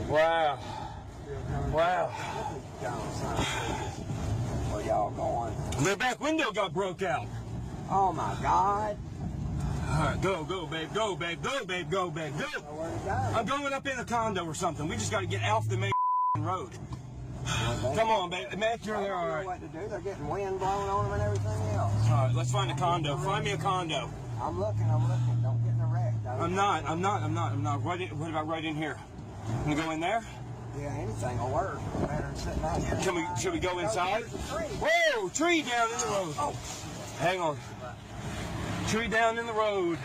Wow. Wow. Where y'all going? The back window got broke out. Oh my God. All right, go, babe, go, babe, go, babe, go, babe, go. Where to go? I'm going up in a condo or something. We just got to get off the main road. Come on, babe. Make sure they're all They don't know right. what to do. They're getting wind blowing on them and everything else. All right, let's find a condo. Find me a condo. I'm looking. Don't get in a wreck. I'm not. What about right in here? Can we go in there? Yeah, anything will work. Better than sitting out here. Should we go inside? There's a tree. Whoa, tree down in the road. Oh. Hang on. Tree down in the road.